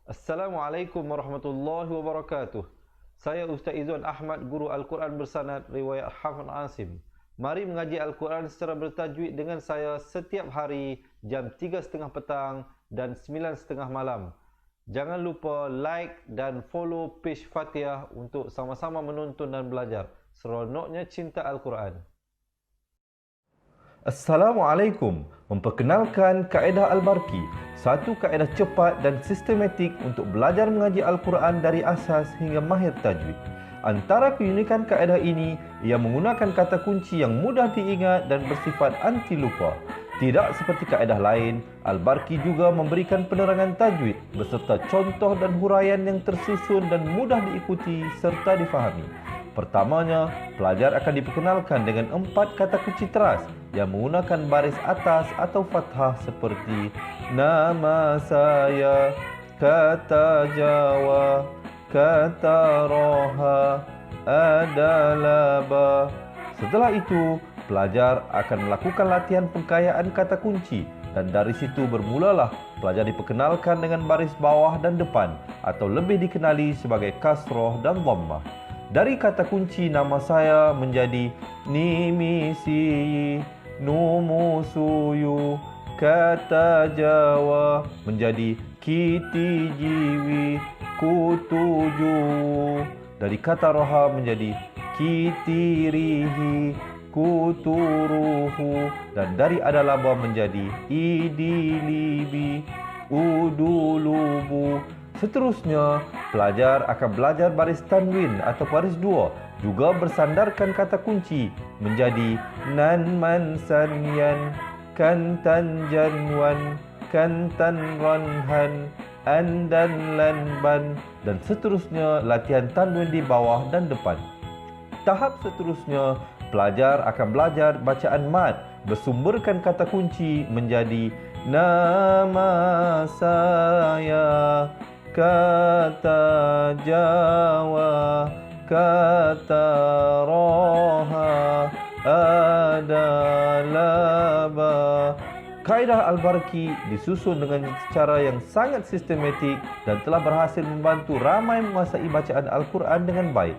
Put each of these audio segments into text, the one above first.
Assalamualaikum warahmatullahi wabarakatuh. Saya Ustaz Izzuan Ahmad, guru Al-Quran bersanad riwayat Hafz Asim. Mari mengaji Al-Quran secara bertajwid dengan saya setiap hari jam 3.30 petang dan 9.30 malam. Jangan lupa like dan follow page Fatihah untuk sama-sama menonton dan belajar. Seronoknya cinta Al-Quran. Assalamualaikum. Memperkenalkan kaedah Al-Barki, satu kaedah cepat dan sistematik untuk belajar mengaji Al-Quran dari asas hingga mahir tajwid. Antara keunikan kaedah ini, ia menggunakan kata kunci yang mudah diingat dan bersifat anti lupa. Tidak seperti kaedah lain, Al-Barki juga memberikan penerangan tajwid beserta contoh dan huraian yang tersusun dan mudah diikuti serta difahami. Pertamanya, pelajar akan diperkenalkan dengan 4 kata kunci teras yang menggunakan baris atas atau fathah seperti nama saya, kata Jawa, kata Roha, adalah ba. Setelah itu, pelajar akan melakukan latihan pengkayaan kata kunci dan dari situ bermulalah pelajar diperkenalkan dengan baris bawah dan depan atau lebih dikenali sebagai kasroh dan dhammah. Dari kata kunci nama saya menjadi nimisi, numusuyu, kata Jawa menjadi kiti jiwi, kutuju. Dari kata roha menjadi kitirihi, kuturuhu. Dan dari adalaba menjadi idilibi, udulubu. Seterusnya, pelajar akan belajar baris tanwin atau baris dua, juga bersandarkan kata kunci menjadi nan man san yan, kan tan jan wan, kan tan ron han, an dan lan ban, dan seterusnya latihan tanwin di bawah dan depan. Tahap seterusnya, pelajar akan belajar bacaan mad bersumberkan kata kunci menjadi nama saya, kata Jawa, kata Roha, adalah ba. Kaedah Al-Barki disusun dengan cara yang sangat sistematik dan telah berhasil membantu ramai menguasai bacaan Al-Quran dengan baik.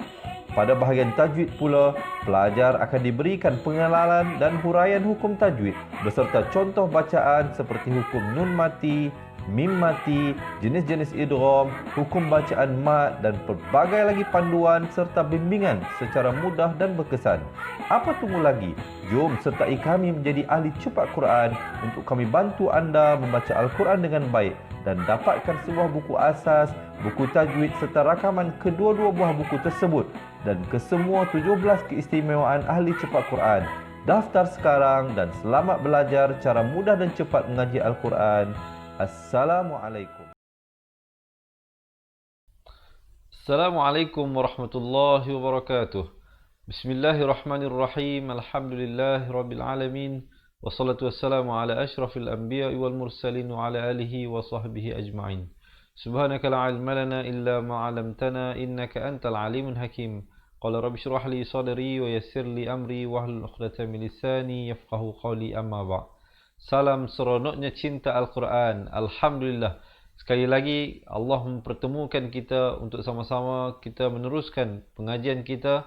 Pada bahagian tajwid pula, pelajar akan diberikan pengenalan dan huraian hukum tajwid beserta contoh bacaan seperti hukum nun mati, mim mati, jenis-jenis idgham, hukum bacaan mad dan pelbagai lagi panduan serta bimbingan secara mudah dan berkesan. Apa tunggu lagi? Jom sertai kami menjadi ahli cepat Quran untuk kami bantu anda membaca Al-Quran dengan baik dan dapatkan sebuah buku asas, buku tajwid serta rakaman kedua-dua buah buku tersebut dan kesemua 17 keistimewaan ahli cepat Quran. Daftar sekarang dan selamat belajar cara mudah dan cepat mengaji Al-Quran. Assalamualaikum. Assalamualaikum warahmatullahi wabarakatuh. Bismillahirrahmanirrahim. Alhamdulillahirabbil alamin. Wassalatu wassalamu ala asyrafil anbiya'i wal mursalin wa ala alihi wa sahbihi ajma'in. Subhanaka la ilma lana illa ma 'allamtana innaka antal alimul hakim. Qala rabbi shrah li sadri wa yassir li amri wahlul 'uqdatam min lisani yafqahu qawli, amma ba'd. Salam seronoknya cinta Al-Quran. Alhamdulillah. Sekali lagi Allah mempertemukan kita untuk sama-sama kita meneruskan pengajian kita.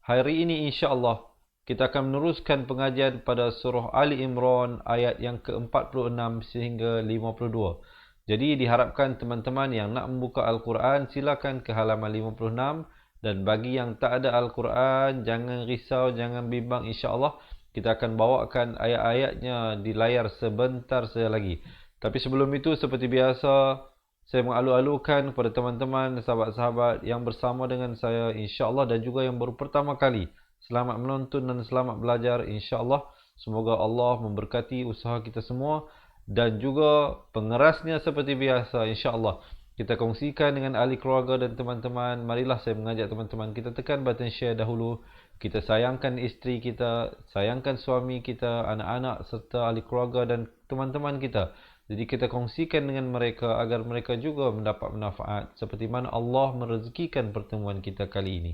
Hari ini insya-Allah kita akan meneruskan pengajian pada surah Ali Imran ayat yang ke-46 sehingga 52. Jadi diharapkan teman-teman yang nak membuka Al-Quran silakan ke halaman 56, dan bagi yang tak ada Al-Quran jangan risau, jangan bimbang, insya-Allah kita akan bawakan ayat-ayatnya di layar sebentar saja lagi. Tapi sebelum itu, seperti biasa, saya mengalu-alukan kepada teman-teman, sahabat-sahabat yang bersama dengan saya insya-Allah dan juga yang baru pertama kali, selamat menonton dan selamat belajar insya-Allah. Semoga Allah memberkati usaha kita semua dan juga pengerasnya seperti biasa insya-Allah. Kita kongsikan dengan ahli keluarga dan teman-teman. Marilah saya mengajak teman-teman kita tekan button share dahulu. Kita sayangkan isteri kita, sayangkan suami kita, anak-anak serta ahli keluarga dan teman-teman kita. Jadi kita kongsikan dengan mereka agar mereka juga mendapat manfaat seperti mana Allah merezekikan pertemuan kita kali ini.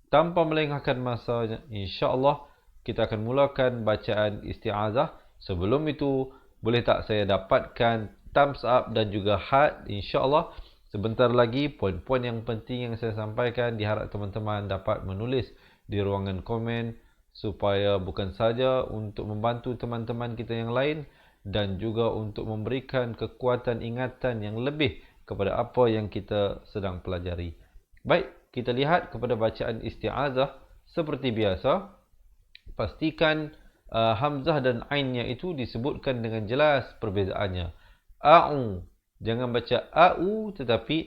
Tanpa melengahkan masa, insya-Allah kita akan mulakan bacaan isti'azah. Sebelum itu, boleh tak saya dapatkan thumbs up dan juga heart insya-Allah Sebentar lagi, poin-poin yang penting yang saya sampaikan, diharap teman-teman dapat menulis di ruangan komen supaya bukan saja untuk membantu teman-teman kita yang lain dan juga untuk memberikan kekuatan ingatan yang lebih kepada apa yang kita sedang pelajari. Baik, kita lihat kepada bacaan isti'azah seperti biasa. Pastikan hamzah dan ainnya itu disebutkan dengan jelas perbezaannya. A'u, jangan baca a'u tetapi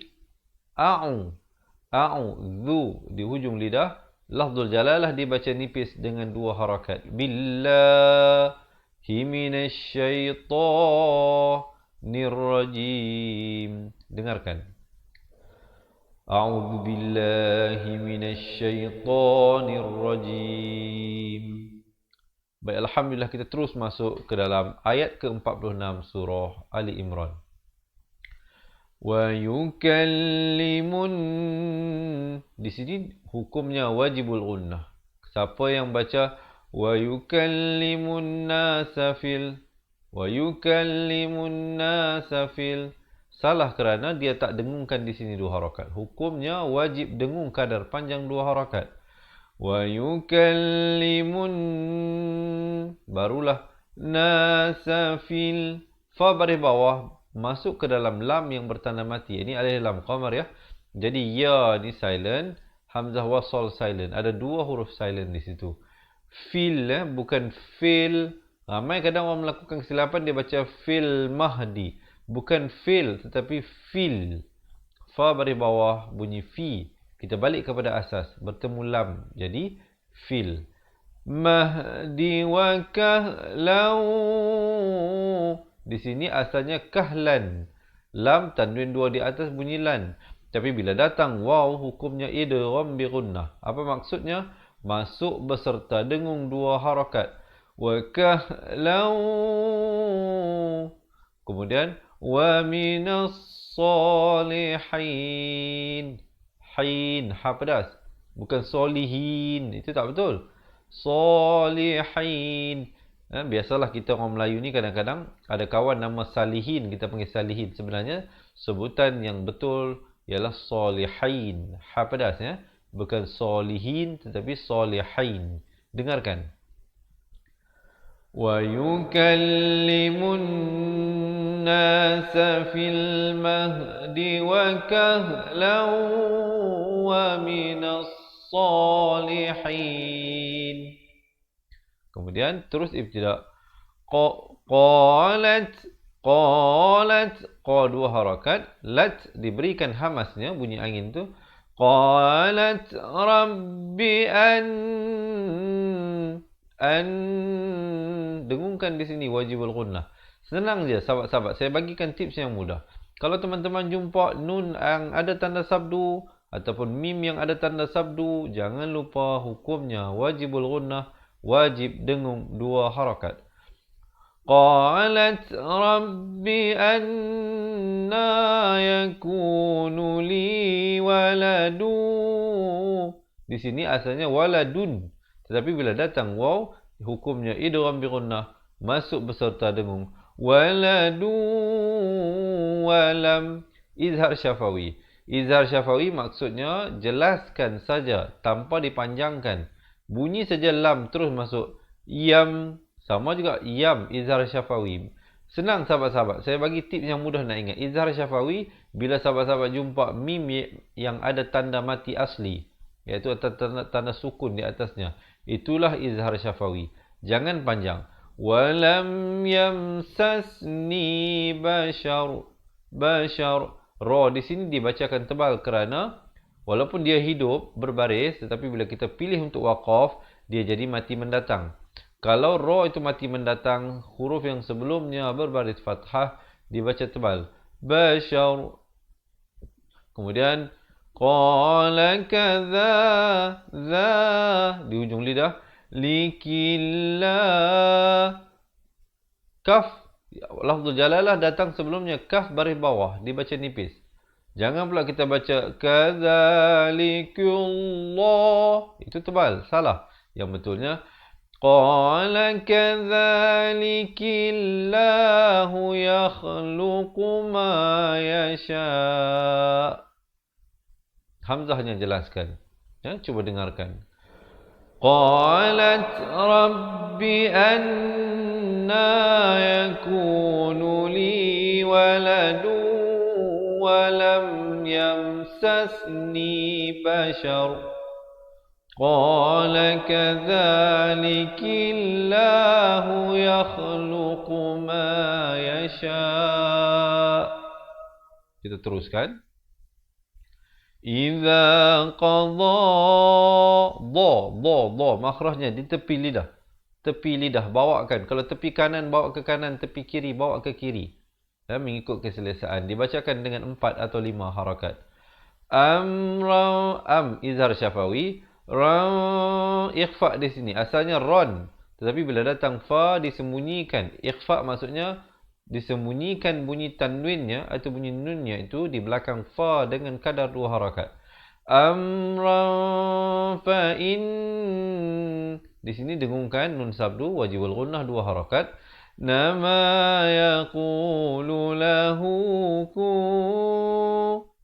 a'u. A'u, zu di hujung lidah. Lafzul jalalah dibaca nipis dengan 2 harakat. Billahi minasyaitonir rajim. Dengarkan. A'udzu billahi minasyaitonir rajim. Baik, alhamdulillah kita terus masuk ke dalam ayat ke-46 surah Ali Imran. Wa yukallimun, di sini hukumnya wajibul gunnah. Siapa yang baca wa yukallimun nasa fil, wa yukallimun nasa fil, salah kerana dia tak dengungkan di sini 2 harakat. Hukumnya wajib dengung kadar panjang 2 harakat. Wa yukallimun, barulah nasa fil, fa baris bawah masuk ke dalam lam yang bertanda mati. Ini alif lam qamar ya. Jadi ya ni silent, hamzah wasal silent. Ada 2 huruf silent di situ. Fil bukan fil. Ramai kadang orang melakukan kesilapan, dia baca fil mahdi. Bukan fil tetapi fil. Fa baris bawah bunyi fi. Kita balik kepada asas, bertemu lam. Jadi fil. Mahdi wa kahlau. Di sini asalnya kahlan. Lam tanwin 2 di atas bunyi lan. Tapi bila datang waw, hukumnya idgham bi gunnah. Apa maksudnya? Masuk beserta dengung 2 harakat. Wa kahlau. Kemudian wa minas solihin. Hain, ha pedas. Bukan solihin. Itu tak betul. Solihin. Biasalah kita orang Melayu ni kadang-kadang ada kawan nama Salihin, kita panggil Salihin. Sebenarnya sebutan yang betul ialah Solihin. Ha pedas ya. Bukan Solihin tetapi Solihin. Dengarkan. Wa yukallimun nasa fil mahdi wa kahlan wa minas solihin. Kemudian terus ibtida. Qalat, qalat, qa 2 harakat. Lat diberikan hamasnya, bunyi angin tu. Qalat rabbi an, dengungkan di sini wajibul gunnah. Senang je sahabat-sahabat. Saya bagikan tips yang mudah. Kalau teman-teman jumpa nun yang ada tanda sabdu ataupun mim yang ada tanda sabdu, jangan lupa hukumnya wajibul gunnah. Wajib dengung 2 harakat. Qalat rabbi anna yakunu li waladu. Di sini asalnya waladun. Tetapi bila datang waw, hukumnya idgham bi gunnah, masuk beserta dengung. Waladu walam, izhar syafawi. Izhar syafawi maksudnya jelaskan saja tanpa dipanjangkan. Bunyi saja lam terus masuk. Yam, sama juga yam, izhar syafawi. Senang sahabat-sahabat. Saya bagi tips yang mudah nak ingat. Izhar syafawi, bila sahabat-sahabat jumpa mim yang ada tanda mati asli, iaitu tanda sukun di atasnya, itulah izhar syafawi. Jangan panjang. Walam yamsasni bashar. Bashar. Ra di sini dibacakan tebal kerana walaupun dia hidup berbaris, tetapi bila kita pilih untuk waqaf, dia jadi mati mendatang. Kalau ra itu mati mendatang, huruf yang sebelumnya berbaris fathah dibaca tebal. Bashar. Kemudian qala kadza, za di ujung lidah. Likillah. Kaf, lafzul jalalah datang sebelumnya, kaf baris bawah dibaca nipis. Jangan pula kita baca kadzalikullah, itu tebal, salah. Yang betulnya Qala kadzalika Allahu yakhluqu ma yasha. Hamzahnya jelaskan. Ya, cuba dengarkan. Qalat rabbi anna yakunu li waladu wa lam yamsasni bashar. قال كذلك الله يخلق ما يشاء. Kita teruskan. Idza qadha dha makhrajnya di tepi lidah. Tepi lidah bawakan. Kalau tepi kanan bawa ke kanan, tepi kiri bawa ke kiri. Ya, mengikut keselesaan. Dibacakan dengan 4 atau 5 harakat. Izhar syafawi. Ikhfa di sini asalnya ron, tetapi bila datang fa disembunyikan. Ikhfa maksudnya disembunyikan bunyi tanwinnya atau bunyi nunnya itu di belakang fa dengan kadar 2 harakat. Amran fa in, di sini dengungkan nun sabdu wajibul gunnah 2 harakat. Nama yaqulu lahu ku.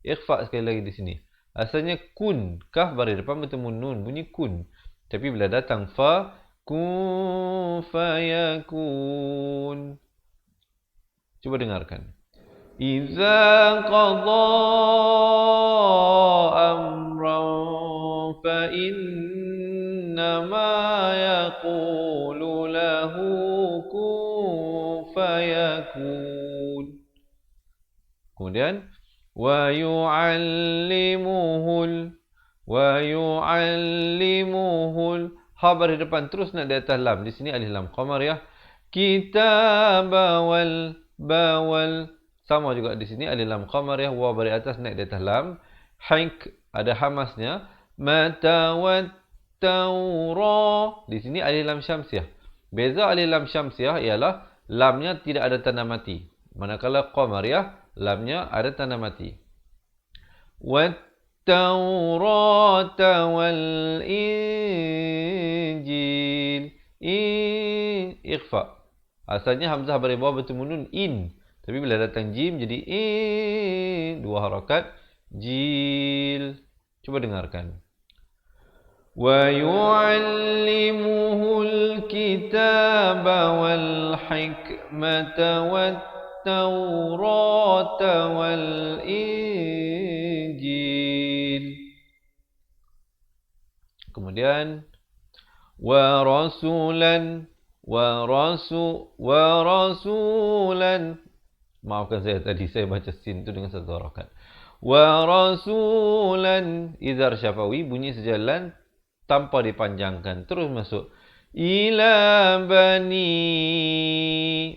Ikhfa sekali lagi di sini. Asalnya kun, kaf baris depan bertemu nun, bunyi kun. Tapi bila datang fa, kun fayakun. Cuba dengarkan. Iza qadha amran fa innama yaqulu lahu kun fayakun. Kemudian وَيُعَلِّمُهُ ha baris depan terus nak di atas lam. Di sini alif lam qamariyah. Kitaba wal bawal sama juga di sini alif lam qamariyah, wa baris atas naik di atas lam. Hik ada hamasnya. Mata wat taura, di sini alif lam syamsiyah. Beza alif lam syamsiyah ialah lamnya tidak ada tanda mati. Manakala qamariyah lamnya ada tanda mati. Wat-taurata wal-injil. Ikhfa. Asalnya hamzah baris bawah bertemu nun in. Tapi bila datang jim jadi in. 2 harakat. Jil. Cuba dengarkan. Wa yu'allimuhul kitaba wal hikmata wat-taurata wal-injil. Kemudian wa rasulan. Maafkan saya tadi saya baca sin itu dengan 1 harakat. Wa rasulan izhar syafawi, bunyi sejalan tanpa dipanjangkan. Terus masuk. Ila bani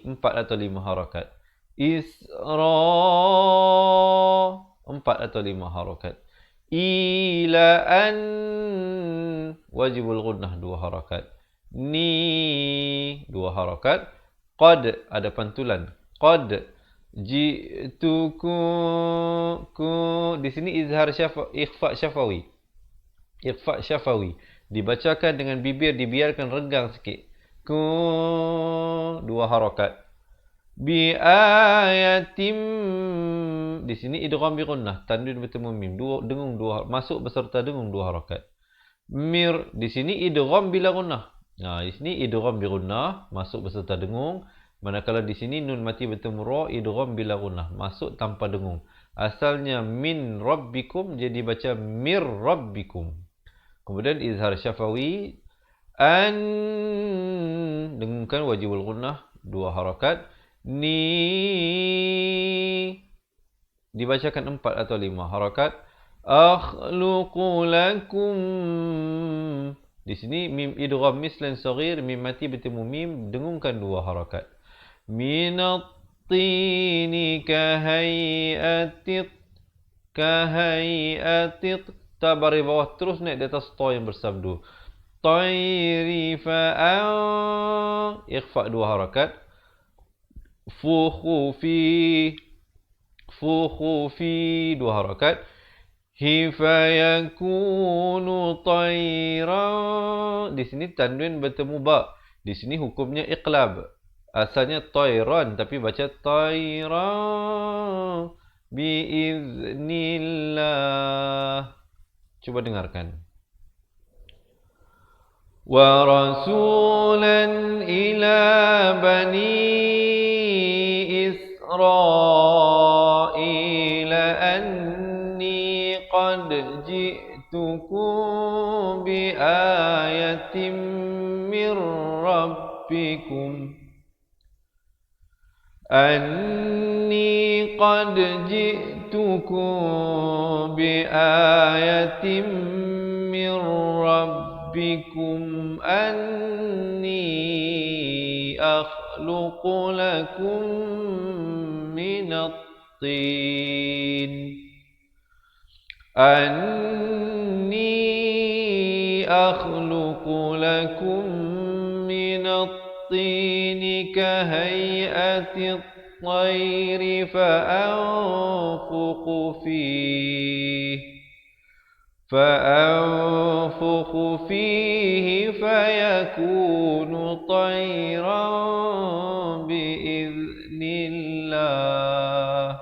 4 atau 5 harakat. Isra 4 atau 5 harakat. Ila an wajibul gunnah 2 harakat. Ni 2 harakat. Qad ada pantulan. Qad ji'tuku ku, di sini izhar ikhfa syafawi. Ikhfa syafawi dibacakan dengan bibir dibiarkan renggang sikit. Ku 2 harakat. Bi ayatim, di sini idgham bi gunnah, tanwin bertemu mim, dengung 2 masuk beserta dengung 2 harakat. Mir, di sini idgham bila gunnah. Nah, di sini idgham bi gunnah masuk beserta dengung. Manakala di sini nun mati bertemu ra, idgham bila gunnah, masuk tanpa dengung. Asalnya min rabbikum jadi baca mir rabbikum. Kemudian izhar syafawi an, dengungkan wajibul gunnah 2 harakat. Ni dibacakan 4 atau 5 harakat. Akhluqu lakum, di sini mim idgham mislan saghir, mim mati bertemu mim, dengungkan 2 harakat. Minat tini kahaiatit, tabari bawah terus naik di atas to yang bersabdu. Tayri fa'an, ikhfa 2 harakat. Fukhufi 2 harakat. fayakunu tayran. Di sini tanwin bertemu ba. Di sini hukumnya iqlab. Asalnya tayran tapi baca tayran biiznillah. Coba dengarkan. Wa rasulan ila bani Israil anni qad ji'tukum bi ayatin min rabbikum أني قد جئتكم بآية من ربكم أني أخلق لكم من الطين الطين كهيئة الطير فأنفخ فيه فيكون طيرا بإذن الله.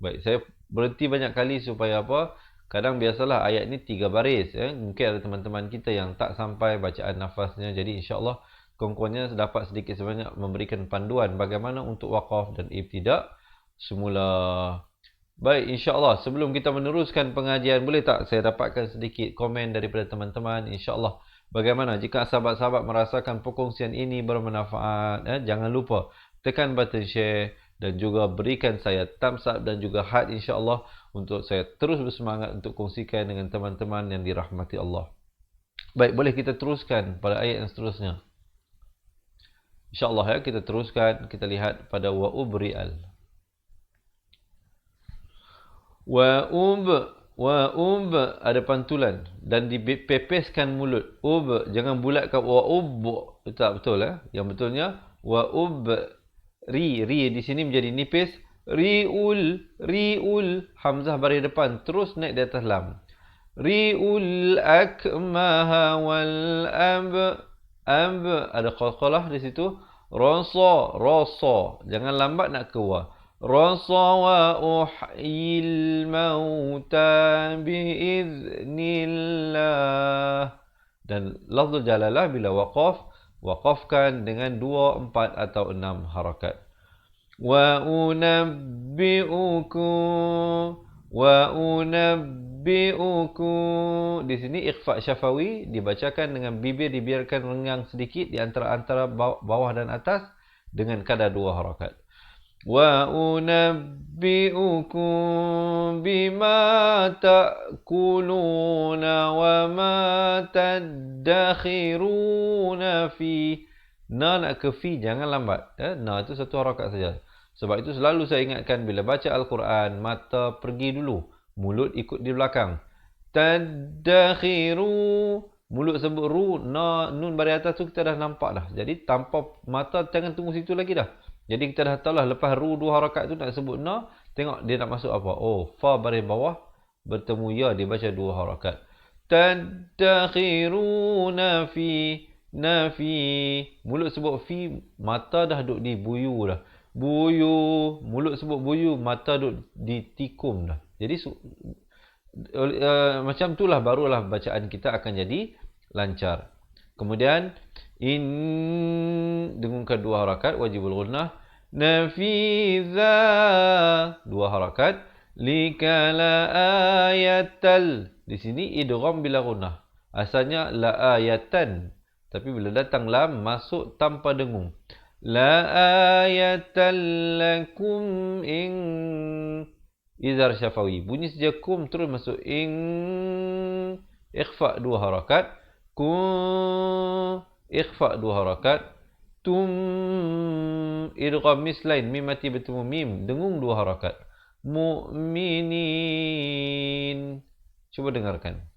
Baik, saya berhenti banyak kali supaya apa? Kadang biasalah ayat ni 3 baris. Mungkin ada teman-teman kita yang tak sampai bacaan nafasnya. Jadi insyaAllah kawan-kawannya dapat sedikit sebanyak memberikan panduan bagaimana untuk waqaf dan ibtidak semula. Baik, insyaAllah sebelum kita meneruskan pengajian, boleh tak saya dapatkan sedikit komen daripada teman-teman? InsyaAllah bagaimana jika sahabat-sahabat merasakan perkongsian ini bermanfaat, jangan lupa tekan button share dan juga berikan saya thumbs up dan juga heart insyaAllah untuk saya terus bersemangat untuk kongsikan dengan teman-teman yang dirahmati Allah. Baik, boleh kita teruskan pada ayat yang seterusnya. InsyaAllah ya, kita teruskan, kita lihat pada wa'ubri'al. Wa'ub ada pantulan dan dipepeskan mulut. Jangan bulatkan wa'ub. Tak betul Yang betulnya wa'ub. Ri di sini menjadi nipis. Ri'ul. Hamzah baris depan terus naik di atas lam. Ri'ul akmaha wal ab. Ada qalqalah di situ. Rasa. Jangan lambat nak keluar. Rasa wa uhyil mauta biiznillah. Dan lafzul jalalah bila waqafkan dengan 2, 4 atau 6 harakat. Wa unabbi'ukum. Di sini ikhfa syafawi dibacakan dengan bibir dibiarkan renggang sedikit di antara bawah dan atas dengan kadar 2 harakat. Wa unabbi'ukum bima ta'kuluna wa ma tadakhiruna fi. Na nak ke fi, jangan lambat. Na itu 1 harakat saja. Sebab itu selalu saya ingatkan bila baca Al-Quran, mata pergi dulu, mulut ikut di belakang. Tadakhiru, mulut sebut ru, na, nun baris atas tu kita dah nampak dah. Jadi tanpa mata jangan tunggu situ lagi dah. Jadi kita dah tahu lah lepas ru 2 harakat tu nak sebut na, tengok dia nak masuk apa. Oh, fa baris bawah bertemu ya, dia baca 2 harakat. Tadakhiruna fi. Mulut sebut fi, mata dah duduk di buyu dah. Buyu, mulut sebut buyu, mata duduk di tikum dah. Jadi macam itulah barulah bacaan kita akan jadi lancar. Kemudian dengungkan 2 harakat wajibul gunnah. Nafiza 2 harakat. Likala ayatal. Di sini idgham bila gunnah. Asalnya la ayatan. Tapi bila datang lam masuk tanpa dengung. La ayatan lakum in. Izhar syafawi. Bunyi saja kum terus masuk in. Ikhfa 2 harakat. Kum. Ikhfa 2 harakat. Tum. Idgham mislain. Mim mati bertemu mim. Dengung 2 harakat. Mu'minin. Cuba dengarkan.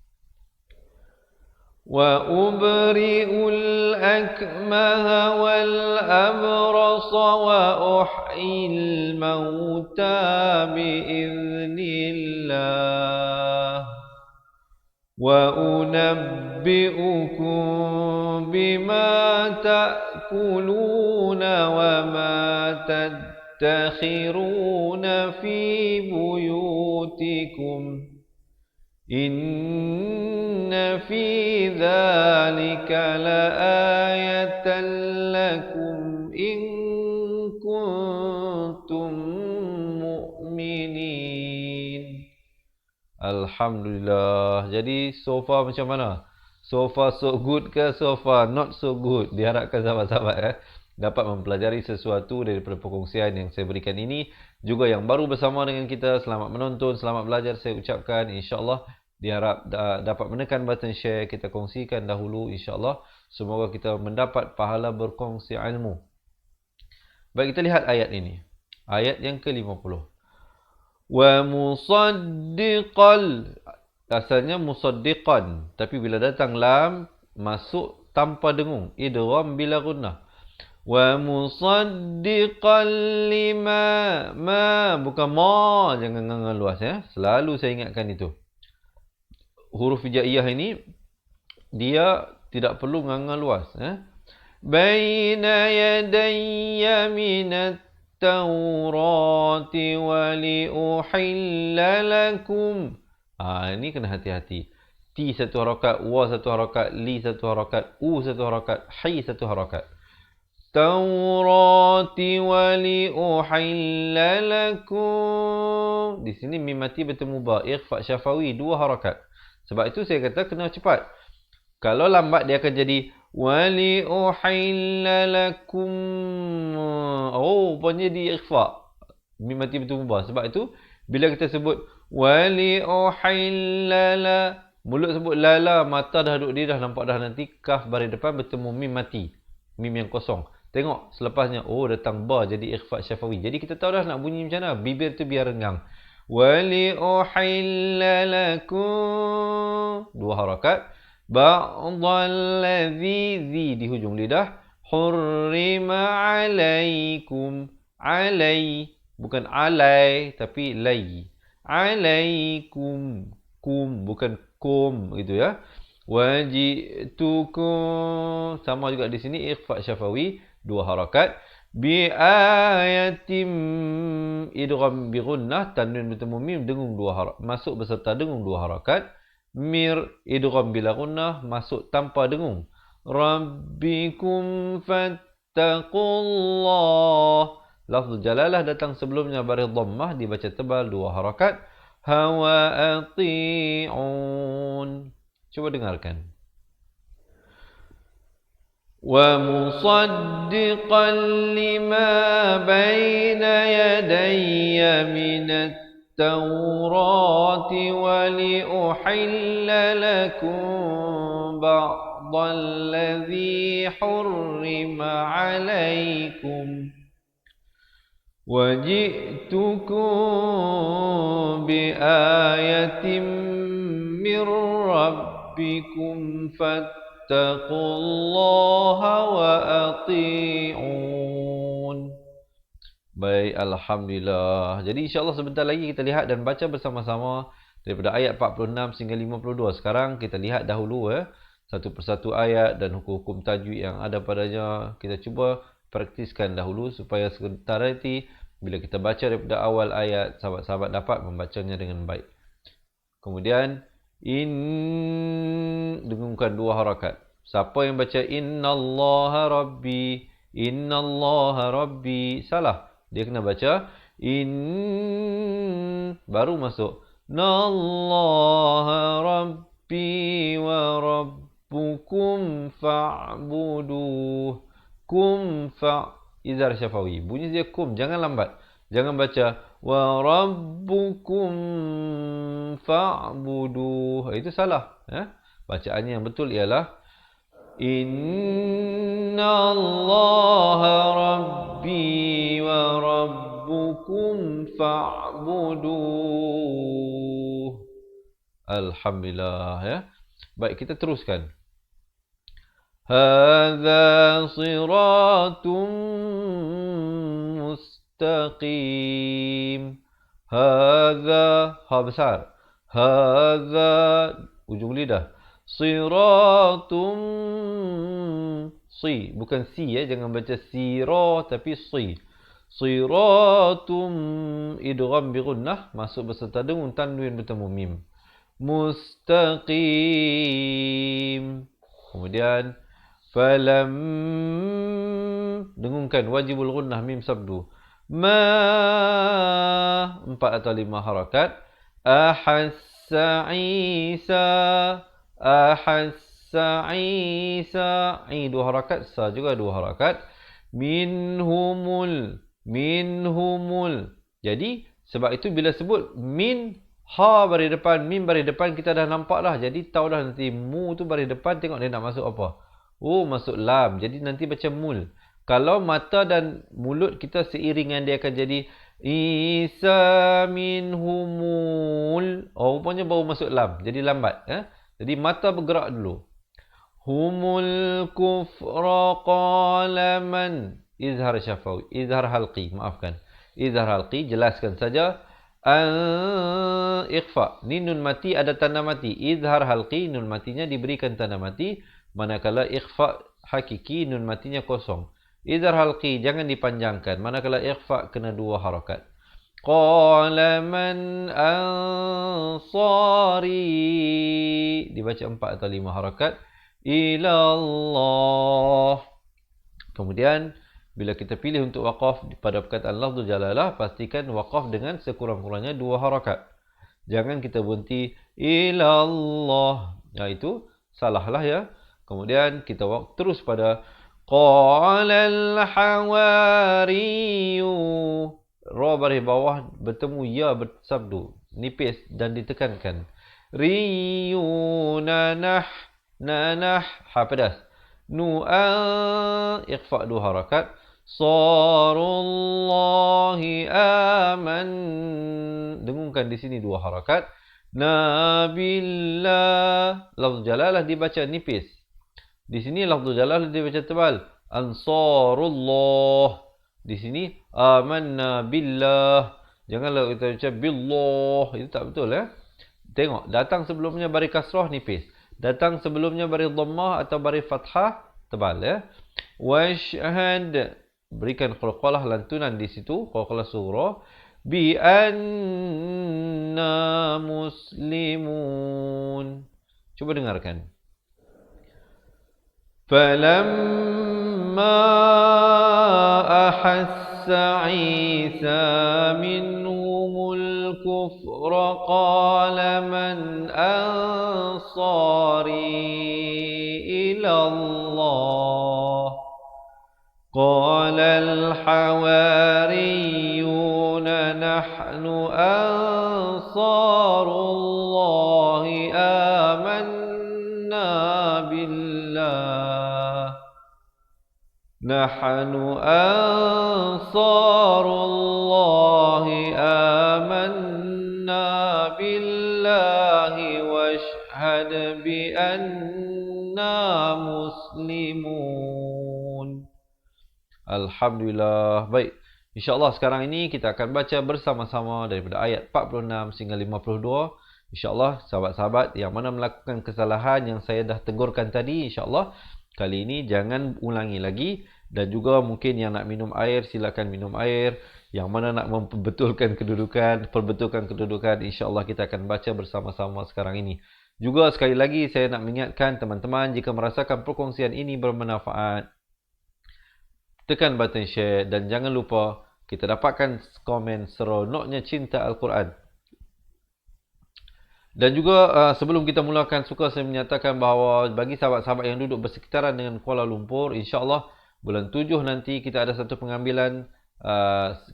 Wa ubri'ul akmaha wal abrasa wa uhyil mauta biiznillah. وأنبئكم بما تأكلون وما تدخرون في بيوتكم إن في ذلك لآية لكم إن كنتم مؤمنين. Alhamdulillah. Jadi so far macam mana? So far so good ke so far not so good? Diharapkan sahabat-sahabat dapat mempelajari sesuatu daripada perkongsian yang saya berikan ini. Juga yang baru bersama dengan kita, selamat menonton, selamat belajar saya ucapkan. InsyaAllah diharap dapat menekan button share, kita kongsikan dahulu insyaAllah. Semoga kita mendapat pahala berkongsi ilmu. Baik, kita lihat ayat ini. Ayat yang ke-50. Wa musaddiqal, asalnya musaddiqan, tapi bila datang lam masuk tanpa dengung, idgham bila gunnah. Wa musaddiqal lima, ma bukan ma, jangan nganga luas ya. Selalu saya ingatkan itu. Huruf hijaiyah ini dia tidak perlu nganga luas ya. Baina yadayya minat Taurati wali uhilla lakum. Ini kena hati-hati. Ti satu harakat, wa satu harakat, li satu harakat, u satu harakat, hi satu harakat. Taurati wali uhilla lakum. Di sini mim mati bertemu ba, ikhfa syafawi, dua harakat. Sebab itu saya kata kena cepat. Kalau lambat dia akan jadi wali uhilla lakum. Oh, rupanya di ikhfa. Mim mati bertemu ba. Sebab itu bila kita sebut wali uhilla la, mulut sebut lala, mata dah duduk dia dah nampak dah nanti kaf baris depan bertemu mim mati. Mim yang kosong. Tengok selepasnya oh datang ba jadi ikhfa syafawi. Jadi kita tahu dah nak bunyi macam mana. Bibir tu biar renggang. Wali uhilla lakum. Dua harakat. Ba'dallazi, zi di hujung lidah. Hurrima alaikum. Alai, bukan alai tapi lai. Alaikum. Kum, bukan kum gitu ya. Wajitukum, sama juga di sini ikhfa syafawi, dua harakat. Bi ayatim, idgham bi gunnah, tanwin bertemu mim dengung dua harakat, masuk beserta dengung dua harakat. Mir, idgham bila gunnah, masuk tanpa dengung. Rabbikum fattaqullah. Lafzul jalalah datang sebelumnya baris dhammah, dibaca tebal dua harakat. Hawa ati'un. Coba dengarkan. Wa musaddiqan lima baina yadayya minat Taurati wa liuhilla lakum ba'dallazi hurrima alaikum. Waji'tukum biayatin min rabbikum fattaqullaha wa ati'un. Baik, alhamdulillah. Jadi insyaAllah sebentar lagi kita lihat dan baca bersama-sama daripada ayat 46 sehingga 52. Sekarang kita lihat dahulu satu persatu ayat dan hukum-hukum tajwid yang ada padanya. Kita cuba praktiskan dahulu supaya sebentar nanti bila kita baca daripada awal ayat, sahabat-sahabat dapat membacanya dengan baik. Kemudian dengungkan dua harakat. Siapa yang baca innallaha rabbi, innallaha rabbi, salah. Dia kena baca baru masuk nallaha rabbi wa rabbukum fa'buduh. Kum izar syafawi. Bunyi dia kum, jangan lambat. Jangan baca wa rabbukum fa'buduh. Itu salah. Bacaannya yang betul ialah innallaha rabbi wa rabbukum fa'buduh. Alhamdulillah ya. Baik, kita teruskan. Hadza siratun mustaqim. Hadza, ha besar. Hadza, ujung lidah. Siratum si, bukan si ya, jangan baca sira tapi si. Siratum idgham bi gunnah, masuk beserta dengung tanwin bertemu mim. Mustaqim. Kemudian falam, dengungkan wajibul gunnah mim sabdu. Ma, 4 atau 5 harakat. Ahassa Isa, ahassa Isa, i 2 harakat, sa juga 2 harakat. Minhumul, minhumul. Jadi sebab itu bila sebut min, ha bari depan, mim bari depan, kita dah nampak dah. Jadi tahu dah nanti mu tu bari depan, tengok dia nak masuk apa. Oh, masuk lam. Jadi nanti baca mul. Kalau mata dan mulut kita seiringan, dia akan jadi Isa minhumul. Oh, rupanya baru masuk lam. Jadi lambat. Jadi mata bergerak dulu. Humul kufra qalaman. Izhar syafawi. Izhar halqi. Maafkan. Izhar halqi. Jelaskan saja. Ikhfa. Ni nun mati ada tanda mati. Izhar halqi. Nun matinya diberikan tanda mati. Manakala ikhfa hakiki, nun matinya kosong. Izhar halqi jangan dipanjangkan. Manakala ikhfa kena 2 harakat. Qala man ansari, dibaca 4 atau 5 harakat. Ilallah. Kemudian bila kita pilih untuk waqaf pada perkataan lafzul jalalah, pastikan waqaf dengan sekurang-kurangnya 2 harakat. Jangan kita berhenti ilallah. Ya, itu salahlah ya. Kemudian kita terus pada qalal hawariyu. Ra baris bawah bertemu ya bersabdu, nipis dan ditekankan. Riyuna nanah, ha pedas. Nu'a, ikhfa 2 harakat. Sarullahi aman, dengungkan di sini 2 harakat. Nabillah, lafz jalalah dibaca nipis. Di sini lafzul jalalah dibaca tebal. Ansarullah. Di sini amanna billah. Janganlah kita baca billah. Itu tak betul ya. Tengok, datang sebelumnya baris kasrah nipis. Datang sebelumnya baris dhammah atau baris fathah tebal ya. Washhad, berikan qalqalah lantunan di situ, qalqalah surah. Bi anna muslimun. Cuba dengarkan. فَلَمَّا أَحَسَّ عِيسَى مِنْهُمُ الْكُفْرَ قَالَ مَنْ أَنصَارِي إِلَى اللَّهِ قَالَ الْحَوَارِيُّونَ نَحْنُ أَنصَارُ اللَّهِ آمَنَّا بِاللَّهِ نحن أنصار الله آمنا بالله واشهد بأننا مسلمون. Alhamdulillah. Baik, InsyaAllah sekarang ini kita akan baca bersama-sama daripada ayat 46 sehingga 52. InsyaAllah sahabat-sahabat yang mana melakukan kesalahan yang saya dah tegurkan tadi, InsyaAllah kali ini jangan ulangi lagi. Dan juga mungkin yang nak minum air, silakan minum air. Yang mana nak perbetulkan kedudukan, insyaAllah kita akan baca bersama-sama sekarang ini. Juga sekali lagi saya nak mengingatkan teman-teman, jika merasakan perkongsian ini bermanfaat, tekan button share dan jangan lupa kita dapatkan komen seronoknya cinta Al-Quran. Dan juga sebelum kita mulakan, suka saya menyatakan bahawa bagi sahabat-sahabat yang duduk bersekitaran dengan Kuala Lumpur, insyaAllah bulan 7 nanti kita ada satu pengambilan,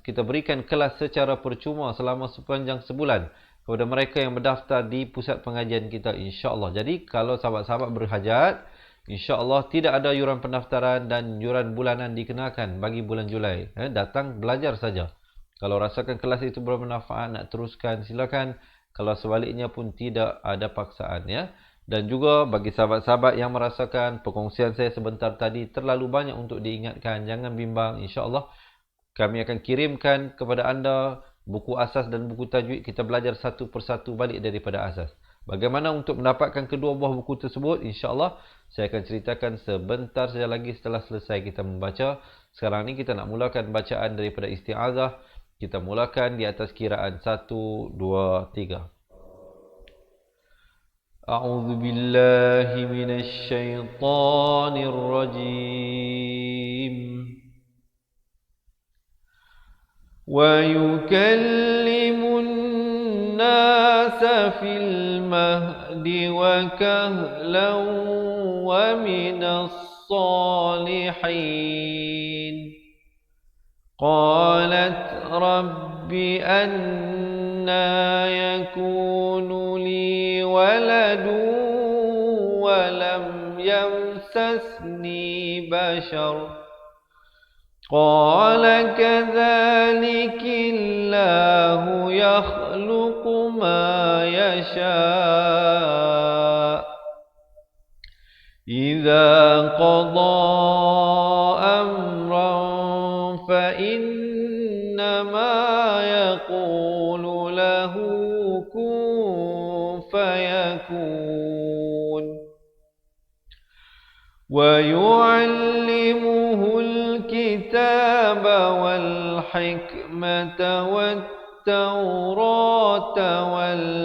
kita berikan kelas secara percuma selama sepanjang sebulan kepada mereka yang berdaftar di pusat pengajian kita, insyaAllah. Jadi kalau sahabat-sahabat berhajat, insyaAllah tidak ada yuran pendaftaran dan yuran bulanan dikenakan bagi bulan Julai. Datang belajar saja. Kalau rasakan kelas itu bermanfaat, nak teruskan, silakan. Kalau sebaliknya pun tidak ada paksaan ya. Dan juga bagi sahabat-sahabat yang merasakan perkongsian saya sebentar tadi terlalu banyak untuk diingatkan, jangan bimbang. InsyaAllah kami akan kirimkan kepada anda buku asas dan buku tajwid. Kita belajar satu persatu balik daripada asas. Bagaimana untuk mendapatkan kedua buah buku tersebut? InsyaAllah saya akan ceritakan sebentar saja lagi setelah selesai kita membaca. Sekarang ni kita nak mulakan bacaan daripada isti'azah. Kita mulakan di atas kiraan 1, 2, 3. A'udzu billahi minasy syaithanir rajim. Wa yukallimun الناس في المهد وكهلا ومن الصالحين قالت رب أنى يكون لي ولد ولم يمسسني بشر قال كذلك الله يخلق ما يشاء إذا قضى أمرا فإنما يقول له كن فيكون ويعلمه الكتاب والحكمة والتوراة والإنجيل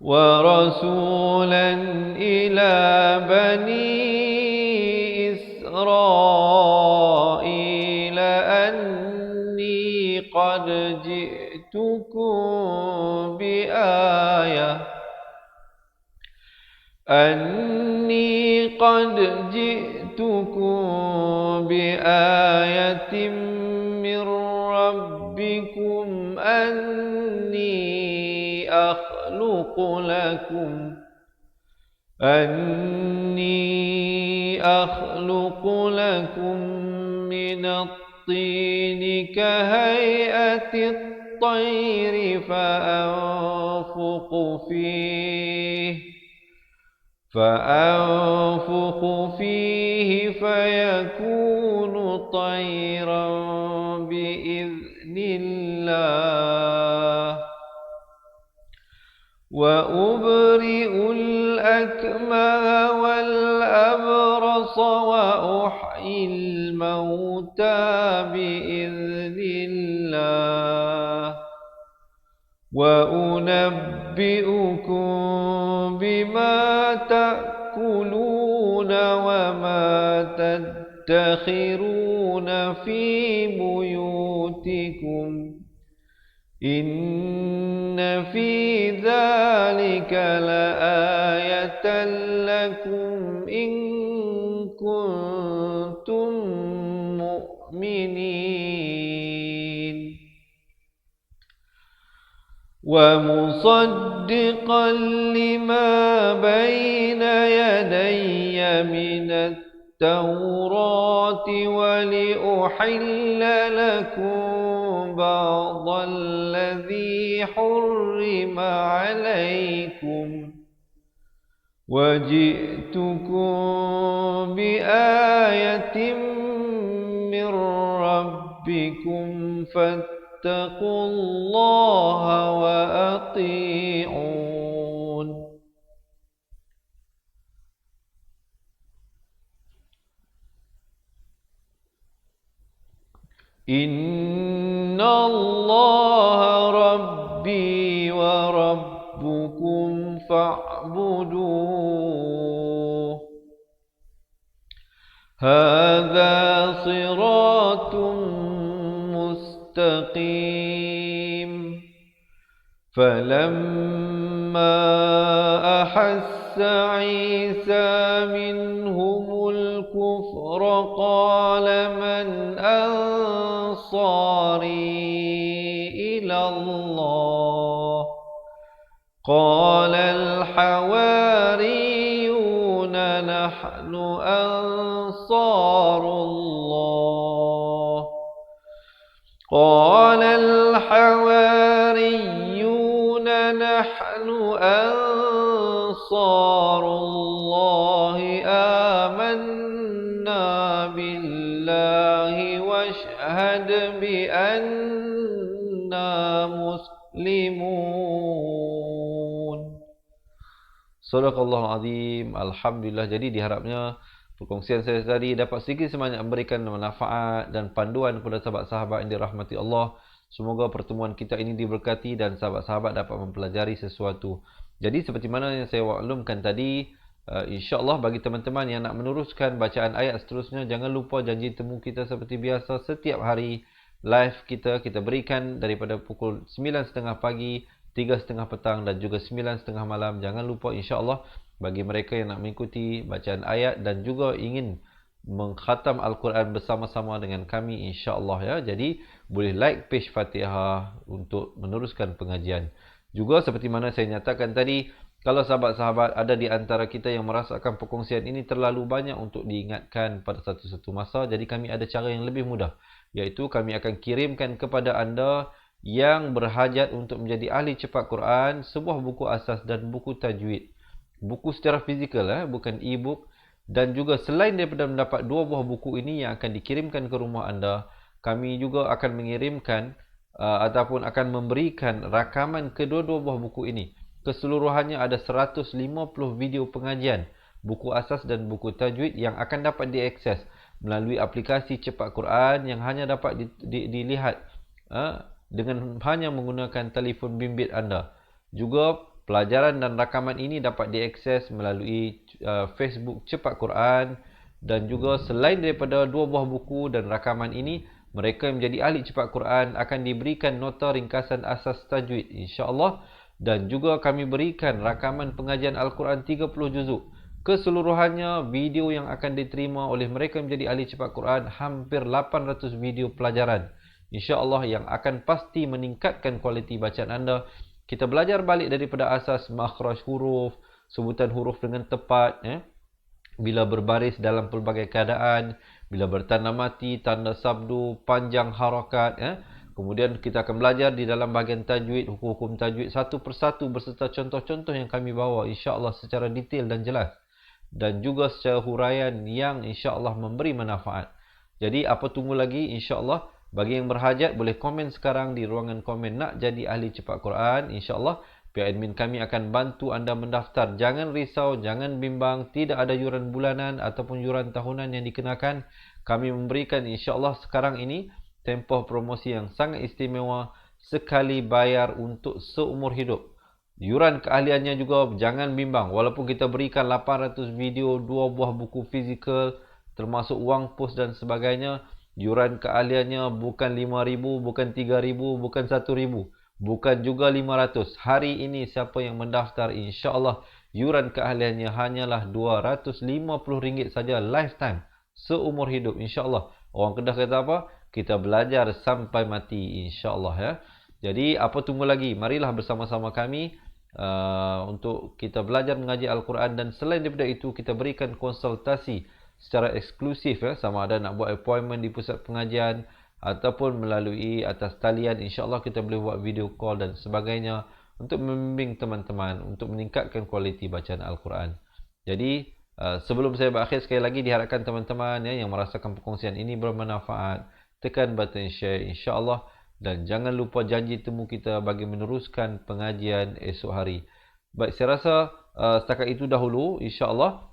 ورسولا إلى بني إسرائيل أني قد جئتكم بآية من ربكم أني أخلق لكم من الطين كهيئة الطير فأنفخ فيه فيكون طيرا بإذن الله وأبرئ الأكمه والأبرص وأحيي الموتى بإذن الله وأنبئكم بما تأكلون وما تدخرون في بيوتكم إن في ذلك لآية لكم إن كنتم مؤمنين ومصدقا لما بين يدي من التوراة ولأحل لكم بعض الذي حرم عليكم وجئتكم بآية من ربكم فاتقوا الله وأطيعون إن الله ربي وربكم فاعبدوه هذا صراط مستقيم فلما أحس عيسى منهم الكفر قال من أنصاري إلى الله قال الحواريون نحن أنصار الله قال الحواريون نحن أنصار الله آمنا بالله واشهد واشهد بأننا مسلمون. Sadaqallahul Azim. Alhamdulillah. Jadi diharapnya perkongsian saya tadi dapat sedikit sebanyak memberikan manfaat dan panduan kepada sahabat-sahabat yang dirahmati Allah. Semoga pertemuan kita ini diberkati dan sahabat-sahabat dapat mempelajari sesuatu. Jadi seperti mana yang saya maklumkan tadi, insya-Allah bagi teman-teman yang nak meneruskan bacaan ayat seterusnya, jangan lupa janji temu kita seperti biasa setiap hari. Live kita berikan daripada pukul 9.30 pagi, 3.30 petang dan juga 9.30 malam. Jangan lupa insya-Allah bagi mereka yang nak mengikuti bacaan ayat dan juga ingin mengkhatam Al-Quran bersama-sama dengan kami insya-Allah ya. Jadi boleh like page Fatihah untuk meneruskan pengajian. Juga seperti mana saya nyatakan tadi, kalau sahabat-sahabat ada di antara kita yang merasakan perkongsian ini terlalu banyak untuk diingatkan pada satu-satu masa, jadi kami ada cara yang lebih mudah, iaitu kami akan kirimkan kepada anda yang berhajat untuk menjadi ahli cepat Quran sebuah buku asas dan buku tajwid. Buku secara fizikal, bukan e-book. Dan juga selain daripada mendapat dua buah buku ini yang akan dikirimkan ke rumah anda, kami juga akan mengirimkan ataupun akan memberikan rakaman kedua-dua buah buku ini. Keseluruhannya ada 150 video pengajian, buku asas dan buku tajwid yang akan dapat diakses melalui aplikasi cepat Quran yang hanya dapat dilihat dengan hanya menggunakan telefon bimbit anda. Juga pelajaran dan rakaman ini dapat diakses melalui Facebook Cepat Quran. Dan juga selain daripada dua buah buku dan rakaman ini, mereka yang menjadi ahli cepat Quran akan diberikan nota ringkasan asas tajwid insya-Allah. Dan juga kami berikan rakaman pengajian Al-Quran 30 juzuk. Keseluruhannya video yang akan diterima oleh mereka yang menjadi ahli cepat Quran hampir 800 video pelajaran insya-Allah yang akan pasti meningkatkan kualiti bacaan anda. Kita belajar balik daripada asas makhraj huruf, sebutan huruf dengan tepat, bila berbaris dalam pelbagai keadaan, bila bertanda mati, tanda sabdu, panjang harakat. Kemudian kita akan belajar di dalam bahagian tajwid, hukum-hukum tajwid satu persatu beserta contoh-contoh yang kami bawa insya-Allah secara detail dan jelas. Dan juga secara huraian yang insya-Allah memberi manfaat. Jadi apa tunggu lagi insya-Allah? Bagi yang berhajat boleh komen sekarang di ruangan komen nak jadi ahli cepat Quran. InsyaAllah pihak admin kami akan bantu anda mendaftar. Jangan risau, jangan bimbang. Tidak ada yuran bulanan ataupun yuran tahunan yang dikenakan. Kami memberikan insyaAllah sekarang ini tempoh promosi yang sangat istimewa. Sekali bayar untuk seumur hidup. Yuran keahliannya juga jangan bimbang. Walaupun kita berikan 800 video, 2 buah buku fizikal, termasuk wang pos dan sebagainya, yuran keahliannya bukan 5,000, bukan 3,000, bukan 1,000, bukan juga 500. Hari ini siapa yang mendaftar insya-Allah yuran keahliannya hanyalah RM250 saja lifetime, seumur hidup insya-Allah. Orang Kedah kata apa? Kita belajar sampai mati insya-Allah ya. Jadi apa tunggu lagi? Marilah bersama-sama kami untuk kita belajar mengaji Al-Quran, dan selain daripada itu kita berikan konsultasi secara eksklusif sama ada nak buat appointment di pusat pengajian ataupun melalui atas talian. InsyaAllah kita boleh buat video call dan sebagainya untuk membimbing teman-teman untuk meningkatkan kualiti bacaan Al-Quran. Jadi sebelum saya berakhir, sekali lagi diharapkan teman-teman yang merasakan perkongsian ini bermanfaat, tekan button share insyaAllah, dan jangan lupa janji temu kita bagi meneruskan pengajian esok hari. Baik, saya rasa setakat itu dahulu insyaAllah.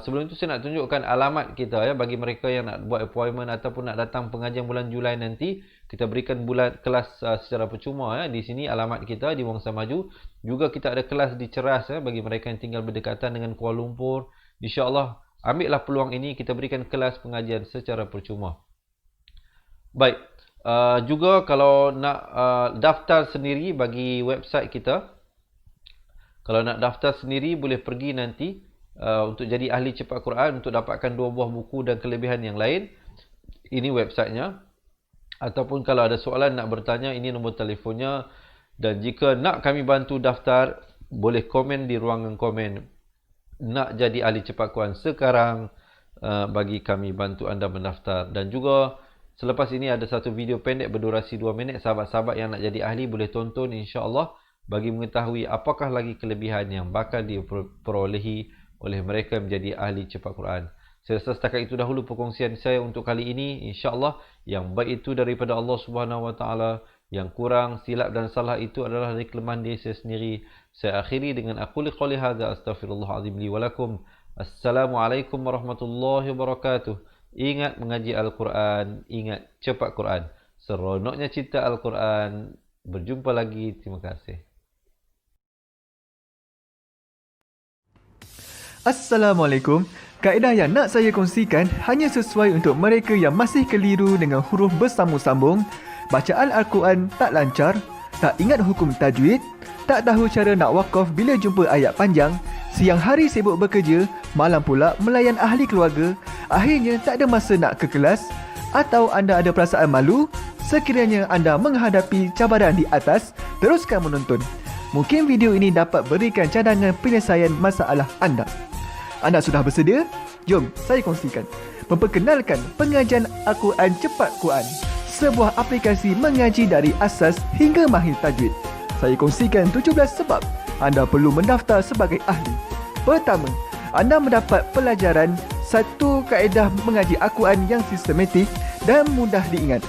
Sebelum itu saya nak tunjukkan alamat kita ya, bagi mereka yang nak buat appointment ataupun nak datang pengajian bulan Julai nanti. Kita berikan kelas secara percuma ya. Di sini alamat kita di Wangsa Maju. Juga kita ada kelas di Ceras ya, bagi mereka yang tinggal berdekatan dengan Kuala Lumpur. InsyaAllah ambillah peluang ini, kita berikan kelas pengajian secara percuma. Baik, juga kalau nak daftar sendiri bagi website kita, kalau nak daftar sendiri boleh pergi nanti untuk jadi ahli cepat Quran, untuk dapatkan 2 buah buku dan kelebihan yang lain. Ini websitenya. Ataupun kalau ada soalan nak bertanya, ini nombor telefonnya. Dan jika nak kami bantu daftar, boleh komen di ruangan komen. Nak jadi ahli cepat Quran sekarang, bagi kami bantu anda mendaftar. Dan juga selepas ini ada satu video pendek berdurasi 2 minit. Sahabat-sahabat yang nak jadi ahli boleh tonton insya-Allah, bagi mengetahui apakah lagi kelebihan yang bakal diperolehi oleh mereka menjadi ahli cepat Quran. Saya rasa setakat itu dahulu perkongsian saya untuk kali ini. InsyaAllah yang baik itu daripada Allah Subhanahu Wa Taala, yang kurang, silap dan salah itu adalah dari kelemahan diri saya sendiri. Saya akhiri dengan aku liqali hadza astaghfirullahalazim li wa lakum. Assalamualaikum warahmatullahi wabarakatuh. Ingat mengaji Al-Quran, ingat cepat Quran. Seronoknya cinta Al-Quran. Berjumpa lagi. Terima kasih. Assalamualaikum. Kaedah yang nak saya kongsikan hanya sesuai untuk mereka yang masih keliru dengan huruf bersambung-sambung, bacaan Al-Quran tak lancar, tak ingat hukum tajwid, tak tahu cara nak wakaf bila jumpa ayat panjang, siang hari sibuk bekerja, malam pula melayan ahli keluarga, akhirnya tak ada masa nak ke kelas, atau anda ada perasaan malu. Sekiranya anda menghadapi cabaran di atas, teruskan menonton. Mungkin video ini dapat berikan cadangan penyelesaian masalah anda. Anda sudah bersedia? Jom saya kongsikan. Memperkenalkan pengajian Al-Quran Cepat Quran, sebuah aplikasi mengaji dari asas hingga mahir tajwid. Saya kongsikan 17 sebab anda perlu mendaftar sebagai ahli. Pertama, anda mendapat pelajaran satu kaedah mengaji Al-Quran yang sistematik dan mudah diingat.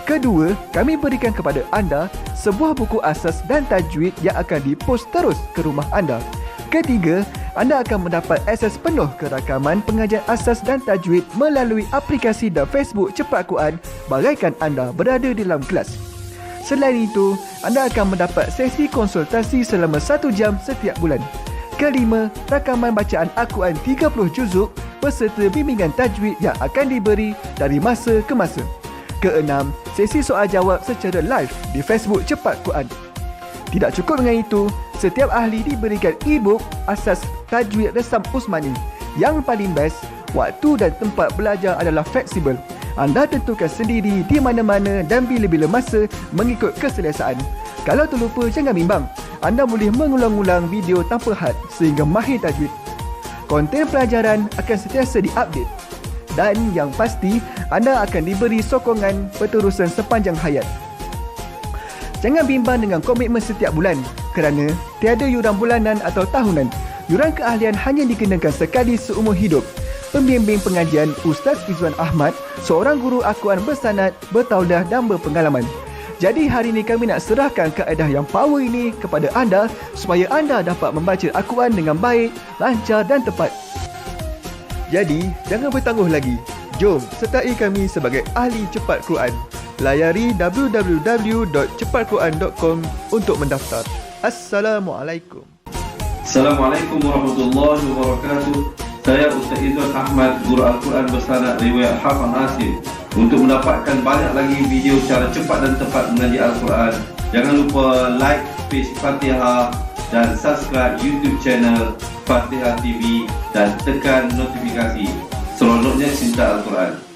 Kedua, kami berikan kepada anda sebuah buku asas dan tajwid yang akan dipost terus ke rumah anda. Ketiga, anda akan mendapat akses penuh ke rakaman pengajian asas dan tajwid melalui aplikasi dan Facebook Cepat Quran bagaikan anda berada di dalam kelas. Selain itu, anda akan mendapat sesi konsultasi selama 1 jam setiap bulan. Kelima, rakaman bacaan Al-Quran 30 juzuk beserta bimbingan tajwid yang akan diberi dari masa ke masa. Keenam, sesi soal jawab secara live di Facebook Cepat Quran. Tidak cukup dengan itu, setiap ahli diberikan e-book asas tajwid resam Usmani. Yang paling best, waktu dan tempat belajar adalah fleksibel. Anda tentukan sendiri di mana-mana dan bila-bila masa mengikut keselesaan. Kalau terlupa, jangan bimbang. Anda boleh mengulang-ulang video tanpa had sehingga mahir tajwid. Konten pelajaran akan sentiasa diupdate. Dan yang pasti, anda akan diberi sokongan berterusan sepanjang hayat. Jangan bimbang dengan komitmen setiap bulan kerana tiada yuran bulanan atau tahunan. Yuran keahlian hanya dikenakan sekali seumur hidup. Pembimbing pengajian Ustaz Izwan Ahmad, seorang guru Al-Quran bersanad, bertauliah dan berpengalaman. Jadi hari ini kami nak serahkan kaedah yang power ini kepada anda supaya anda dapat membaca Al-Quran dengan baik, lancar dan tepat. Jadi, jangan bertangguh lagi. Jom sertai kami sebagai ahli cepat Quran. Layari www.cepatquran.com untuk mendaftar. Assalamualaikum. Assalamualaikum warahmatullahi wabarakatuh. Saya Ustaz Izwan Ahmad, guru Al-Quran bersanad riwayat Hafaz Nasim. Untuk mendapatkan banyak lagi video cara cepat dan tepat mengaji Al-Quran, jangan lupa like page Fatihah dan subscribe YouTube channel Fatihah TV dan tekan notifikasi. Seronoknya cinta Al-Quran.